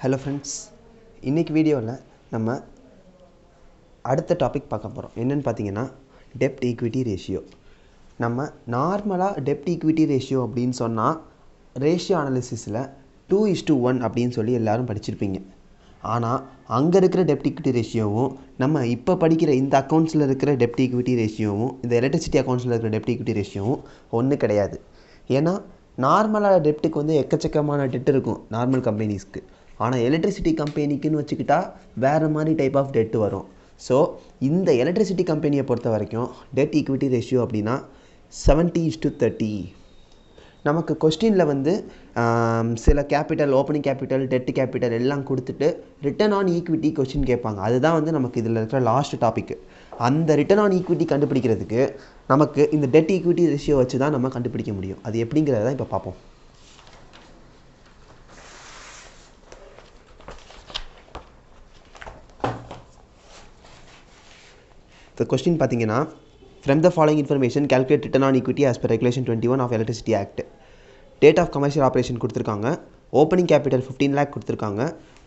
Hello friends, இன்னைக்கு வீடியோவில் நம்ம அடுத்த டாபிக் பார்க்க போகிறோம். என்னென்னு பார்த்தீங்கன்னா டெப்ட் ஈக்விட்டி ரேஷியோ. நம்ம நார்மலாக டெப்ட் ஈக்விட்டி ரேஷியோ அப்படின்னு சொன்னால் ரேஷியோ அனாலிசிஸில் 2:1 அப்படின்னு சொல்லி எல்லோரும் படிச்சிருப்பீங்க. ஆனால் அங்கே இருக்கிற டெப்ட் ஈக்விட்டி ரேஷியோவும் நம்ம இப்போ படிக்கிற இந்த அக்கௌண்ட்ஸில் இருக்கிற டெப்ட் ஈக்விட்டி ரேஷியோவும் இந்த எலக்ட்ரிசிட்டி அக்கௌண்ட்ஸில் இருக்கிற டெப்ட் ஈக்விட்டி ரேஷியோவும் ஒன்று கிடையாது. ஏன்னா நார்மலாக டெப்ட்டுக்கு வந்து எக்கச்சக்கமான டெட் இருக்கும் நார்மல் கம்பெனிஸ்க்கு. ஆனால் எலக்ட்ரிசிட்டி கம்பெனிக்குன்னு வச்சுக்கிட்டால் வேறு மாதிரி டைப் ஆஃப் டெட்டு வரும். ஸோ இந்த எலக்ட்ரிசிட்டி கம்பெனியை பொறுத்த வரைக்கும் டெட் ஈக்விட்டி ரேஷியோ அப்படின்னா 70:30. நமக்கு கொஸ்டினில் வந்து சில capital, opening capital, debt capital எல்லாம் கொடுத்துட்டு ரிட்டர்ன் ஆன் ஈக்விட்டி கொஸ்டின் கேட்பாங்க. அதுதான் வந்து நமக்கு இதில் இருக்கிற லாஸ்ட் டாபிக். அந்த ரிட்டர்ன் ஆன் ஈக்விட்டி கண்டுபிடிக்கிறதுக்கு நமக்கு இந்த டெட் ஈக்விட்டி ரேஷியோ வச்சு தான் நம்ம கண்டுபிடிக்க முடியும். அது எப்படிங்கிறத தான் இப்போ பார்ப்போம். The question பார்த்தீங்கன்னா, from the following information calculate return on equity as per regulation 21 of electricity act. Date of commercial operation கொடுத்துருக்காங்க, ஓப்பனிங் கேபிட்டல் 15 lakh கொடுத்துருக்காங்க.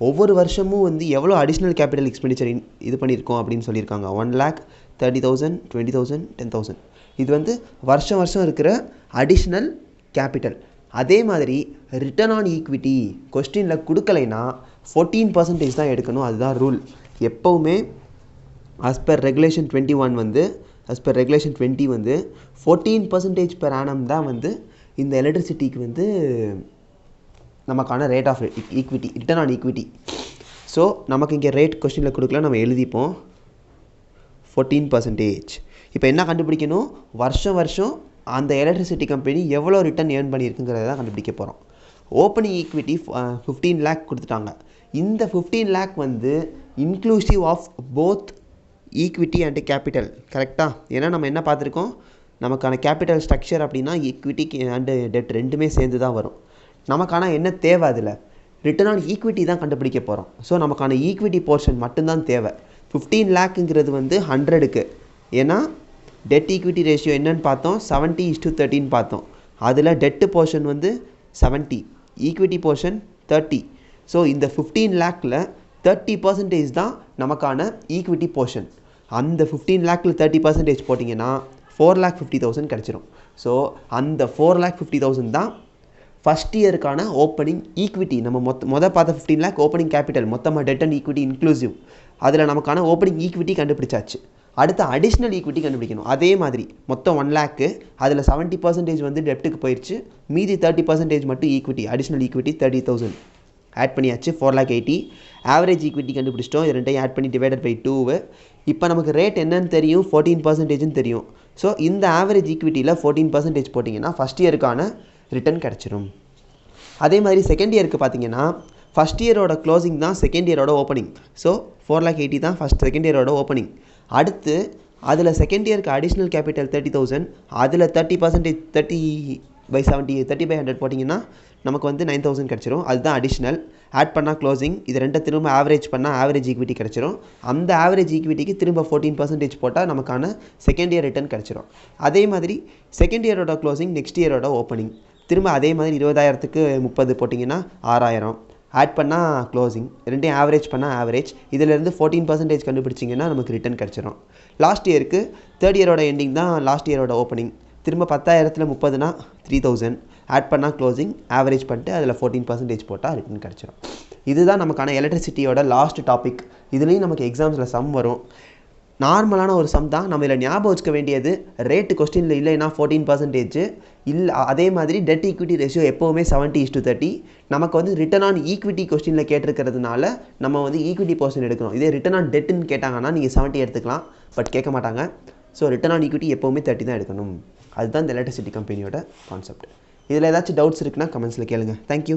ஒவ்வொரு வருஷமும் வந்து எவ்வளோ அடிஷ்னல் கேபிட்டல் எக்ஸ்பெண்டிச்சர் இது பண்ணியிருக்கோம் அப்படின்னு சொல்லியிருக்காங்க. 1 lakh, 30,000, 20,000, 10,000. இது வந்து வருஷம் இருக்கிற அடிஷ்னல் கேபிட்டல். அதே மாதிரி ரிட்டர்ன் ஆன் ஈக்விட்டி கொஸ்டினில் கொடுக்கலைன்னா 14% தான் எடுக்கணும். அதுதான் ரூல். எப்போவுமே as per regulation 21 வந்து regulation 20 வந்து 14% per annum தான் வந்து இந்த எலக்ட்ரிசிட்டிக்கு வந்து நமக்கான rate of equity, return on equity. So நமக்கு இங்கே ரேட் கொஸ்டினில் கொடுக்கல, நம்ம எழுதிப்போம் 14%. இப்போ என்ன கண்டுபிடிக்கணும்? வருஷம் அந்த எலக்ட்ரிசிட்டி கம்பெனி எவ்வளோ ரிட்டர்ன் ஏர்ன் பண்ணியிருக்குங்கிறத தான் கண்டுபிடிக்க போகிறோம். ஓப்பனிங் ஈக்விட்டி 15 lakh கொடுத்துட்டாங்க. இந்த 15 lakh வந்து inclusive of both equity and capital. கரெக்டாக? ஏன்னா நம்ம என்ன பார்த்துருக்கோம், நமக்கான கேபிட்டல் ஸ்ட்ரக்சர் அப்படின்னா ஈக்விட்டி அண்டு டெட் ரெண்டுமே சேர்ந்து தான் வரும். நமக்கான என்ன தேவை? அதில் ரிட்டர்ன் ஆன் ஈக்விட்டி தான் கண்டுபிடிக்க போகிறோம். ஸோ நமக்கான ஈக்விட்டி போர்ஷன் மட்டும்தான் தேவை. 15 lakhங்கிறது வந்து 100க்கு. ஏன்னா டெட் ஈக்விட்டி ரேஷியோ என்னன்னு பார்த்தோம், 70:30 பார்த்தோம். அதில் டெட்டு போர்ஷன் வந்து 70, ஈக்விட்டி போர்ஷன் 30. ஸோ இந்த 15 lakhல 30% தான் நமக்கான ஈக்விட்டி போர்ஷன். அந்த 15 lakhல 30% போட்டிங்கன்னா 4,50,000 கிடச்சிரும். ஸோ அந்த 4,50,000 தான் ஃபஸ்ட் இயருக்கான ஓப்பனிங் ஈக்விட்டி. நம்ம மொதல் பார்த்த 15 lakh ஓப்பனிங் கேபிட்டல், மொத்தமாக டெட் அண்ட் ஈக்விட்டி இன்க்ளூசிவ். அதில் நமக்கான ஓப்பனிங் ஈக்விட்டி கண்டுபிடிச்சாச்சு. அடுத்து அடிஷ்னல் ஈக்விட்டி கண்டுபிடிக்கணும். அதே மாதிரி மொத்தம் 1 lakh, அதில் 70% வந்து டெப்ட்டுக்கு போயிடுச்சு, மீதி 30% மட்டும் ஈக்விட்டி, அடிஷ்னல் ஈக்விட்டி 30,000 ஆட் பண்ணியாச்சு. 4,80,000. ஆவரேஜ் ஈக்விட்டி கண்டுபிடிச்சிட்டோம். ரெண்டையும் ஆட் பண்ணி டிவைடட் பை 2. இப்போ நமக்கு ரேட் என்னன்னு தெரியும், 14% தெரியும். ஸோ இந்த ஆவரேஜ் ஈக்விட்டியில் 14% போட்டிங்கன்னா ஃபஸ்ட் இயருக்கான ரிட்டர்ன் கிடச்சிரும். அதே மாதிரி செகண்ட் இயருக்கு பார்த்தீங்கன்னா ஃபஸ்ட் இயரோட க்ளோசிங் தான் செகண்ட் இயரோட ஓப்பனிங். ஸோ 4,80,000 தான் செகண்ட் இயரோட ஓப்பனிங். அடுத்து அதில் செகண்ட் இயருக்கு அடிஷ்னல் கேபிட்டல் 30,000, அதில் 30%, 30/70, 30/100 போட்டிங்கன்னா நமக்கு வந்து 9,000 கிடச்சிரும். அதுதான் அடிஷ்னல். ஆட் பண்ணால் க்ளோசிங். இது ரெண்டை திரும்ப ஆவரேஜ் பண்ணால் ஆவரேஜ் ஈக்விட்டி கிடச்சிரும். அந்த ஆவரேஜ் ஈக்விட்டிக்கு திரும்ப 14% போட்டால் நமக்கான செகண்ட் இயர் ரிட்டர்ன் கிடச்சிரும். அதே மாதிரி செகண்ட் இயரோட க்ளோசிங், நெக்ஸ்ட் இயரோட ஓப்பனிங். திரும்ப அதே மாதிரி 20,000க்கு 30 போட்டிங்கன்னா 6,000. ஆட் பண்ணால் க்ளோசிங். ரெண்டையும் ஆவரேஜ் பண்ணால் ஆவரேஜ். இதிலேருந்து 14% கண்டுபிடிச்சிங்கன்னா நமக்கு ரிட்டர்ன் கிடச்சிரும். லாஸ்ட் இயருக்கு தேர்ட் இயரோட எண்டிங் தான் லாஸ்ட் இயரோட ஓப்பனிங். திரும்ப 10,000ல் 30னா 3,000. ஆட் பண்ணால் க்ளோசிங், ஆவரேஜ் பண்ணிட்டு அதில் 14% போட்டால் ரிட்டர்ன் கிடச்சிரும். இதுதான் நமக்கான எலக்ட்ரிசிட்டியோட லாஸ்ட் டாபிக். இதுலேயும் நமக்கு எக்ஸாம்ஸில் சம் வரும். நார்மலான ஒரு சம் தான். நம்ம இதில் ஞாபகம் வச்சுக்க வேண்டியது, ரேட்டு கொஸ்டினில் இல்லைன்னா 14% இல்லை. அதே மாதிரி டெட் ஈக்விட்டி ரேஷியோ எப்போவுமே 70:30. நமக்கு வந்து ரிட்டர்ன் ஆன் ஈக்விட்டி கொஸ்டினில் கேட்டிருக்கிறதுனால நம்ம வந்து ஈக்விட்டி போர்ஷன் எடுக்கணும். இதே ரிட்டர்ன் ஆன் டெட்டுன்னு கேட்டாங்கன்னா நீங்கள் 70 எடுத்துக்கலாம், பட் கேட்க மாட்டாங்க. ஸோ ரிட்டர்ன் ஆன் ஈக்விட்டி எப்போவுமே 30 தான் எடுக்கணும். அதுதான் இந்த எலக்ட்ரிசிட்டி கம்பெனியோட கான்செப்ட். இதில் ஏதாச்சும் டவுட்ஸ் இருக்குன்னா கமெண்ட்ஸில் கேளுங்கள். தேங்க்யூ.